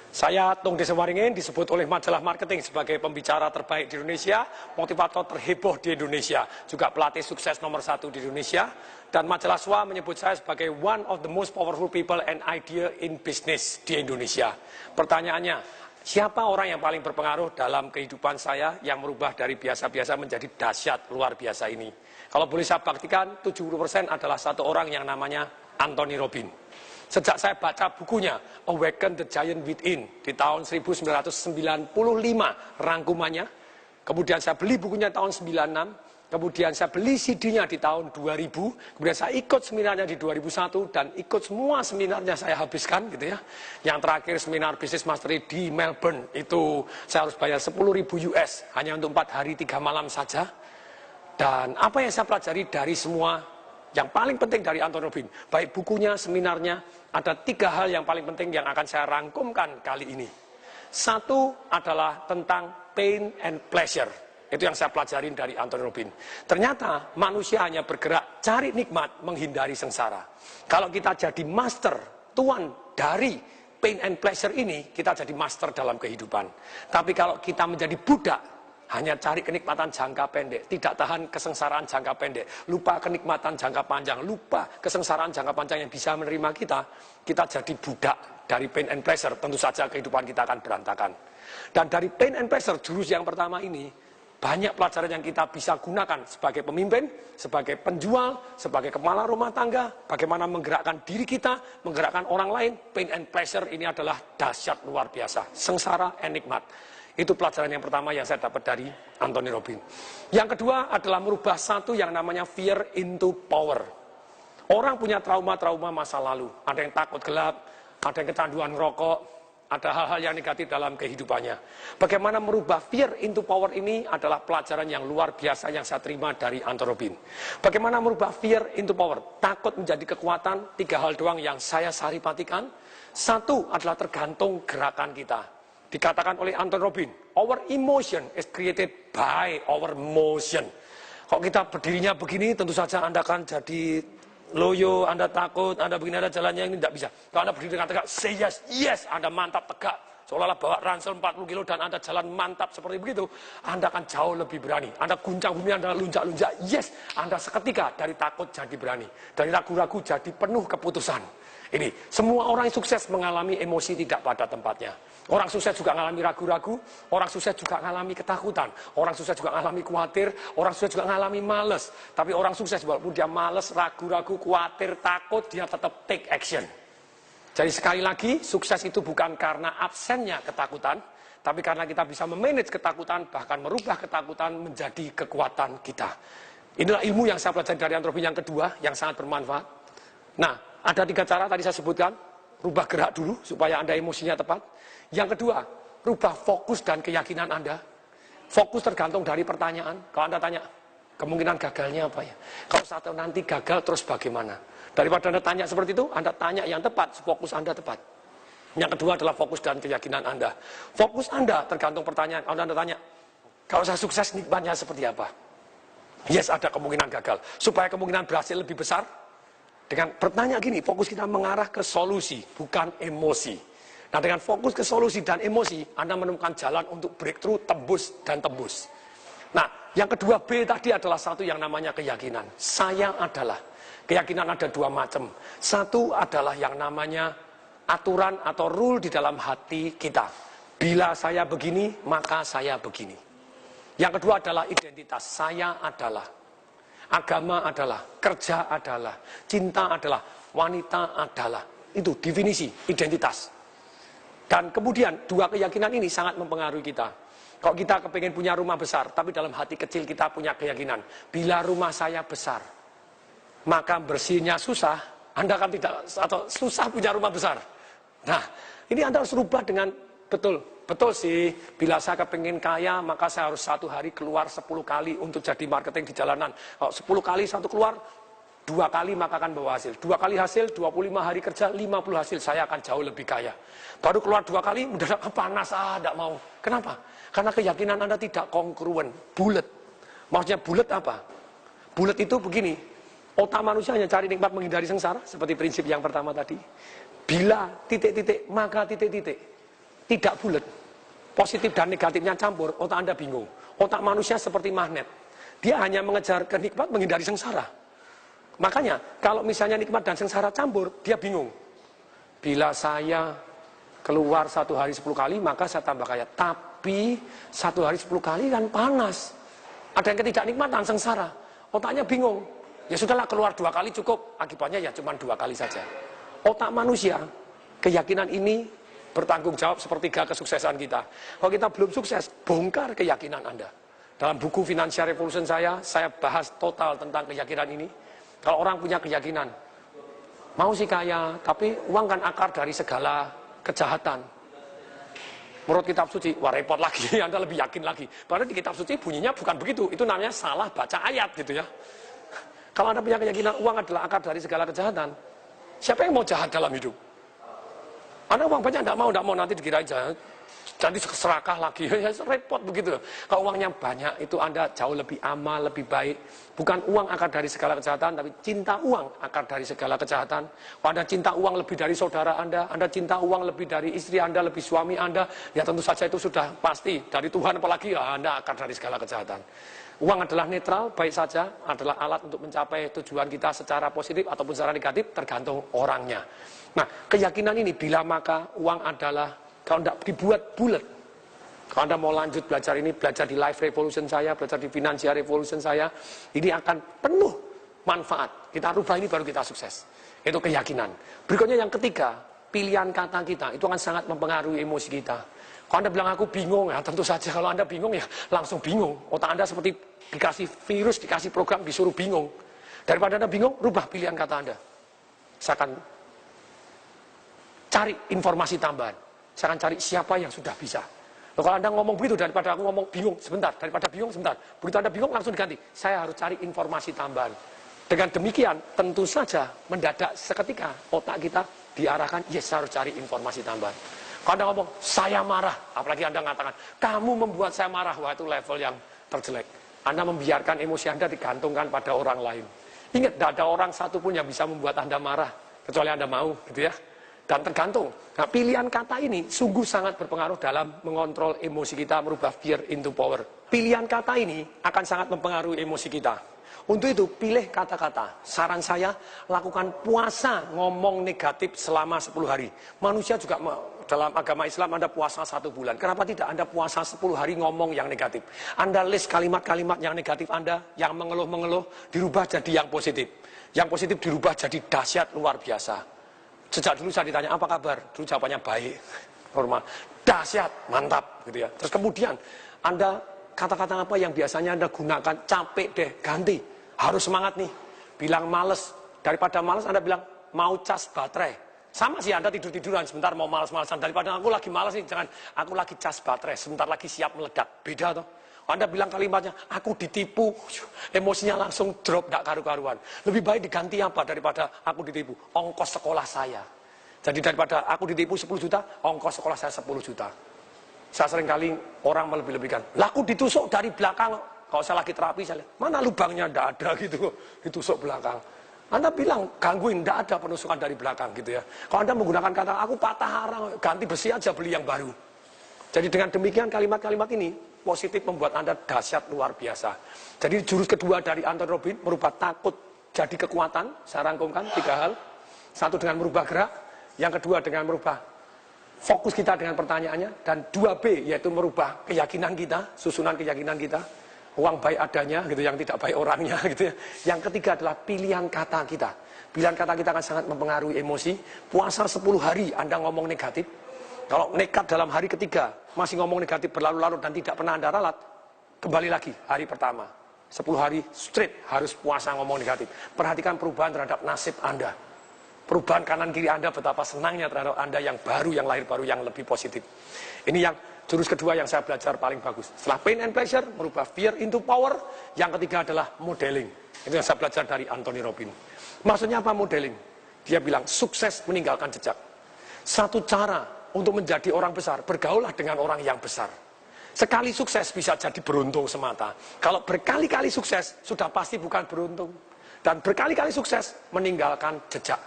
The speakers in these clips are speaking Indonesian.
Saya Tung Desewaringin disebut oleh majalah marketing sebagai pembicara terbaik di Indonesia, motivator terheboh di Indonesia, juga pelatih sukses nomor 1 di Indonesia. Dan majalah SWA menyebut saya sebagai one of the most powerful people and idea in business di Indonesia. Pertanyaannya, siapa orang yang paling berpengaruh dalam kehidupan saya yang merubah dari biasa-biasa menjadi dahsyat luar biasa ini? Kalau boleh saya baktikan, 70% adalah satu orang yang namanya Anthony Robbins. Sejak saya baca bukunya Awaken the Giant Within di tahun 1995 rangkumannya, kemudian saya beli bukunya tahun 96, kemudian saya beli CD-nya di tahun 2000, kemudian saya ikut seminarnya di 2001 dan ikut semua seminarnya saya habiskan gitu ya. Yang terakhir seminar Business Mastery di Melbourne itu saya harus bayar 10.000 US hanya untuk 4 hari 3 malam saja. Dan apa yang saya pelajari dari semua yang paling penting dari Anthony Robbins, baik bukunya, seminarnya, ada 3 hal yang paling penting yang akan saya rangkumkan kali ini. Satu adalah tentang pain and pleasure. Itu yang saya pelajarin dari Anthony Robbins. Ternyata manusia hanya bergerak cari nikmat, menghindari sengsara. Kalau kita jadi master, tuan dari pain and pleasure ini, kita jadi master dalam kehidupan. Tapi kalau kita menjadi budak, hanya cari kenikmatan jangka pendek, tidak tahan kesengsaraan jangka pendek, lupa kenikmatan jangka panjang, lupa kesengsaraan jangka panjang yang bisa menerima kita jadi budak dari pain and pleasure, tentu saja kehidupan kita akan berantakan. Dan dari pain and pleasure, jurus yang pertama ini, banyak pelajaran yang kita bisa gunakan sebagai pemimpin, sebagai penjual, sebagai kepala rumah tangga, bagaimana menggerakkan diri kita, menggerakkan orang lain. Pain and pleasure ini adalah dahsyat luar biasa, sengsara and nikmat. Itu pelajaran yang pertama yang saya dapat dari Anthony Robbins. Yang kedua adalah merubah satu yang namanya fear into power. Orang punya trauma-trauma masa lalu. Ada yang takut gelap, ada yang kecanduan rokok, ada hal-hal yang negatif dalam kehidupannya. Bagaimana merubah fear into power ini adalah pelajaran yang luar biasa yang saya terima dari Anthony Robbins. Bagaimana merubah fear into power? Takut menjadi kekuatan, 3 hal doang yang saya saripatikan. Satu adalah tergantung gerakan kita. Dikatakan oleh Anthony Robbins, our emotion is created by our motion. Kalau kita berdirinya begini, tentu saja Anda akan jadi loyo, Anda takut, Anda begini ada jalannya ini tidak bisa. Kalau Anda berdiri dengan tegak, say yes, yes, Anda mantap tegak. Seolah-olah bawa ransel 40 kilo dan Anda jalan mantap seperti begitu, Anda akan jauh lebih berani. Anda guncang bumi, Anda lunjak-lunjak, yes, Anda seketika dari takut jadi berani. Dari ragu-ragu jadi penuh keputusan. Ini, semua orang yang sukses mengalami emosi tidak pada tempatnya. Orang sukses juga mengalami ragu-ragu, orang sukses juga mengalami ketakutan, orang sukses juga mengalami khawatir, orang sukses juga mengalami males. Tapi orang sukses walaupun dia males, ragu-ragu, khawatir, takut, dia tetap take action. Jadi sekali lagi, sukses itu bukan karena absennya ketakutan, tapi karena kita bisa memanage ketakutan, bahkan merubah ketakutan menjadi kekuatan kita. Inilah ilmu yang saya pelajari dari Anthony Robbins yang kedua, yang sangat bermanfaat. Nah, ada 3 cara tadi saya sebutkan. Rubah gerak dulu supaya Anda emosinya tepat. Yang kedua, rubah fokus dan keyakinan Anda. Fokus tergantung dari pertanyaan. Kalau Anda tanya, kemungkinan gagalnya apa ya? Kalau satu nanti gagal terus bagaimana? Daripada Anda tanya seperti itu, Anda tanya yang tepat, fokus Anda tepat. Yang kedua adalah fokus dan keyakinan Anda. Fokus Anda tergantung pertanyaan. Kalau Anda tanya, kalau saya sukses nikmatnya seperti apa? Yes, ada kemungkinan gagal. Supaya kemungkinan berhasil lebih besar, dengan bertanya gini, fokus kita mengarah ke solusi, bukan emosi. Nah, dengan fokus ke solusi dan emosi, Anda menemukan jalan untuk breakthrough, tembus, dan tembus. Nah, yang kedua B tadi adalah satu yang namanya keyakinan. Saya adalah. Keyakinan ada 2 macam. Satu adalah yang namanya aturan atau rule di dalam hati kita. Bila saya begini, maka saya begini. Yang kedua adalah identitas. Saya adalah. Agama adalah, kerja adalah, cinta adalah, wanita adalah. Itu definisi, identitas. Dan kemudian 2 keyakinan ini sangat mempengaruhi kita. Kalau kita kepengen punya rumah besar, tapi dalam hati kecil kita punya keyakinan, bila rumah saya besar, maka bersihnya susah, Anda kan tidak, atau susah punya rumah besar. Nah, ini Anda harus rubah dengan betul sih, bila saya kepengen kaya, maka saya harus 1 hari keluar 10 kali untuk jadi marketing di jalanan. Kalau 10 kali satu keluar, 2 kali maka akan bawa hasil. 2 kali hasil, 25 hari kerja, 50 hasil, saya akan jauh lebih kaya. Baru keluar 2 kali, mendadak panas, tidak mau. Kenapa? Karena keyakinan Anda tidak kongruen, bulat. Maksudnya bulat apa? Bulat itu begini, otak manusia hanya cari nikmat menghindari sengsara, seperti prinsip yang pertama tadi. Bila titik-titik, maka titik-titik. tidak bulat, positif dan negatifnya campur, otak Anda bingung. Otak manusia seperti magnet. Dia hanya mengejar kenikmat, menghindari sengsara. Makanya, kalau misalnya nikmat dan sengsara campur, dia bingung. Bila saya keluar 1 hari 10 kali, maka saya tambah kaya. Tapi 1 hari 10 kali kan panas. Ada yang ketidak nikmat dan sengsara. Otaknya bingung. Ya sudahlah, keluar 2 kali cukup. Akibatnya ya cuma 2 kali saja. Otak manusia, keyakinan ini bertanggung jawab sepertiga kesuksesan kita. Kalau kita belum sukses, bongkar keyakinan Anda. Dalam buku Financial Revolution saya bahas total tentang keyakinan ini. Kalau orang punya keyakinan, mau sih kaya, tapi uang kan akar dari segala kejahatan. Menurut kitab suci, wah repot lagi, Anda lebih yakin lagi. Padahal di kitab suci bunyinya bukan begitu, itu namanya salah baca ayat gitu ya. Kalau Anda punya keyakinan uang adalah akar dari segala kejahatan, siapa yang mau jahat dalam hidup? Anda uang banyak, tidak mau nanti dikira jahat. Jadi serakah lagi, ya repot begitu. Kalau uangnya banyak, itu Anda jauh lebih amal, lebih baik. Bukan uang akar dari segala kejahatan, tapi cinta uang akar dari segala kejahatan. Kalau Anda cinta uang lebih dari saudara Anda cinta uang lebih dari istri Anda, lebih suami Anda, ya tentu saja itu sudah pasti. Dari Tuhan apalagi, ya Anda akar dari segala kejahatan. Uang adalah netral, baik saja, adalah alat untuk mencapai tujuan kita secara positif ataupun secara negatif, tergantung orangnya. Nah, keyakinan ini, bila maka uang adalah, kalau tidak dibuat bulat, kalau Anda mau lanjut belajar ini, belajar di Life Revolution saya, belajar di Financial Revolution saya, ini akan penuh manfaat. Kita rubah ini baru kita sukses. Itu keyakinan. Berikutnya yang ketiga, pilihan kata kita, itu akan sangat mempengaruhi emosi kita. Kalau Anda bilang aku bingung, ya tentu saja kalau Anda bingung ya langsung bingung. Otak Anda seperti dikasih virus, dikasih program, disuruh bingung. Daripada Anda bingung, rubah pilihan kata Anda. Saya akan cari informasi tambahan. Saya akan cari siapa yang sudah bisa. Loh, kalau Anda ngomong begitu, daripada aku ngomong bingung sebentar, daripada bingung sebentar. Begitu Anda bingung, langsung diganti. Saya harus cari informasi tambahan. Dengan demikian, tentu saja mendadak seketika otak kita diarahkan, yes, saya harus cari informasi tambahan. Kalau Anda ngomong, saya marah, apalagi Anda mengatakan, kamu membuat saya marah, wah itu level yang terjelek. Anda membiarkan emosi Anda digantungkan pada orang lain. Ingat, tidak ada orang satupun yang bisa membuat Anda marah, kecuali Anda mau, gitu ya. Dan tergantung. Nah, pilihan kata ini sungguh sangat berpengaruh dalam mengontrol emosi kita, merubah fear into power. Pilihan kata ini akan sangat mempengaruhi emosi kita. Untuk itu, pilih kata-kata. Saran saya, lakukan puasa ngomong negatif selama 10 hari. Manusia juga, dalam agama Islam Anda puasa 1 bulan. Kenapa tidak Anda puasa 10 hari ngomong yang negatif? Anda list kalimat-kalimat yang negatif Anda, yang mengeluh-mengeluh, dirubah jadi yang positif. Yang positif dirubah jadi dahsyat luar biasa. Sejak dulu saya ditanya, apa kabar? Dulu jawabannya baik, normal. Dahsyat, mantap, gitu ya. Terus kemudian, Anda kata-kata apa yang biasanya Anda gunakan, capek deh, ganti. Harus semangat nih. Bilang males, daripada males Anda bilang, mau cas baterai. Sama sih Anda tidur-tiduran, sebentar mau males-malesan. Daripada aku lagi males nih, jangan, aku lagi cas baterai, sebentar lagi siap meledak. Beda toh. Anda bilang kalimatnya, aku ditipu, emosinya langsung drop, tidak karu-karuan. Lebih baik diganti apa daripada aku ditipu? Ongkos sekolah saya. Jadi daripada aku ditipu 10 juta, ongkos sekolah saya 10 juta. Saya sering kali orang melebih-lebihkan. Lah aku ditusuk dari belakang, kalau saya lagi terapi, saya lihat, mana lubangnya, tidak ada gitu, ditusuk belakang. Anda bilang, gangguin, tidak ada penusukan dari belakang gitu ya. Kalau Anda menggunakan kata, aku patah arang, ganti besi aja, beli yang baru. Jadi dengan demikian kalimat-kalimat ini, positif membuat Anda dahsyat luar biasa. Jadi jurus kedua dari Anthony Robbins, merubah takut jadi kekuatan. Saya rangkumkan 3 hal. 1 dengan merubah gerak. Yang kedua dengan merubah fokus kita dengan pertanyaannya. Dan 2B, yaitu merubah keyakinan kita, susunan keyakinan kita. Uang baik adanya, gitu, yang tidak baik orangnya. Gitu ya. Yang ketiga adalah pilihan kata kita. Pilihan kata kita akan sangat mempengaruhi emosi. Puasa 10 hari Anda ngomong negatif. Kalau nekat dalam hari ketiga, masih ngomong negatif berlarut-larut dan tidak pernah Anda ralat, kembali lagi hari pertama. 10 hari straight harus puasa ngomong negatif. Perhatikan perubahan terhadap nasib Anda. Perubahan kanan kiri Anda, betapa senangnya terhadap Anda yang baru, yang lahir baru, yang lebih positif. Ini yang jurus kedua yang saya belajar paling bagus. Setelah pain and pleasure, merubah fear into power. Yang ketiga adalah modeling. Itu yang saya belajar dari Anthony Robbins. Maksudnya apa modeling? Dia bilang sukses meninggalkan jejak. Satu cara untuk menjadi orang besar, bergaullah dengan orang yang besar. Sekali sukses bisa jadi beruntung semata. Kalau berkali-kali sukses, sudah pasti bukan beruntung. Dan berkali-kali sukses meninggalkan jejak.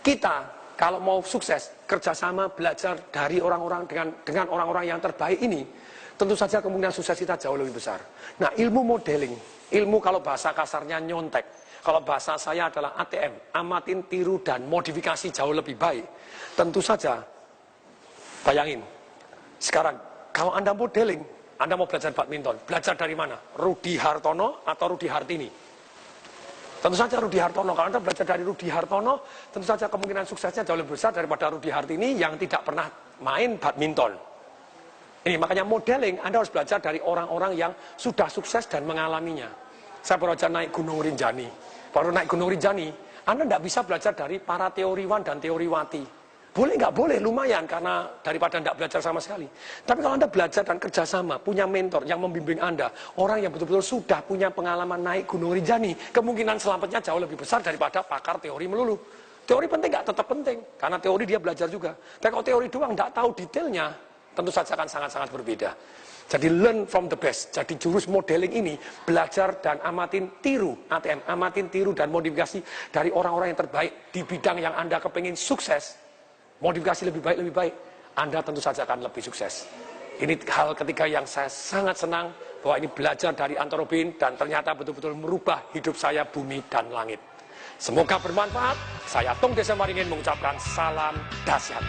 Kita kalau mau sukses, kerjasama, belajar dari orang-orang dengan orang-orang yang terbaik ini, tentu saja kemungkinan sukses kita jauh lebih besar. Nah, ilmu modeling, ilmu kalau bahasa kasarnya nyontek, kalau bahasa saya adalah ATM, amatin, tiru, dan modifikasi jauh lebih baik. Tentu saja, bayangin, sekarang kalau Anda modeling, Anda mau belajar badminton, belajar dari mana? Rudi Hartono atau Rudi Hartini? Tentu saja Rudi Hartono. Kalau Anda belajar dari Rudi Hartono, tentu saja kemungkinan suksesnya jauh lebih besar daripada Rudi Hartini yang tidak pernah main badminton. Ini makanya modeling, Anda harus belajar dari orang-orang yang sudah sukses dan mengalaminya. Saya baru aja naik Gunung Rinjani. Baru naik Gunung Rinjani, Anda tidak bisa belajar dari para teoriwan dan teoriwati. Boleh nggak boleh, lumayan, karena daripada tidak belajar sama sekali. Tapi kalau Anda belajar dan kerjasama, punya mentor yang membimbing Anda, orang yang betul-betul sudah punya pengalaman naik Gunung Rinjani, kemungkinan selamatnya jauh lebih besar daripada pakar teori melulu. Teori penting nggak? Tetap penting, karena teori dia belajar juga. Tapi kalau teori doang nggak tahu detailnya, tentu saja akan sangat-sangat berbeda. Jadi learn from the best. Jadi jurus modeling ini, belajar dan amatin tiru, ATM, amatin tiru dan modifikasi dari orang-orang yang terbaik di bidang yang Anda kepingin sukses. Modifikasi lebih baik, Anda tentu saja akan lebih sukses. Ini hal ketiga yang saya sangat senang, bahwa ini belajar dari Anthony Robbins, dan ternyata betul-betul merubah hidup saya, bumi dan langit. Semoga bermanfaat. Saya Tung Desa Maringin mengucapkan salam dahsyat.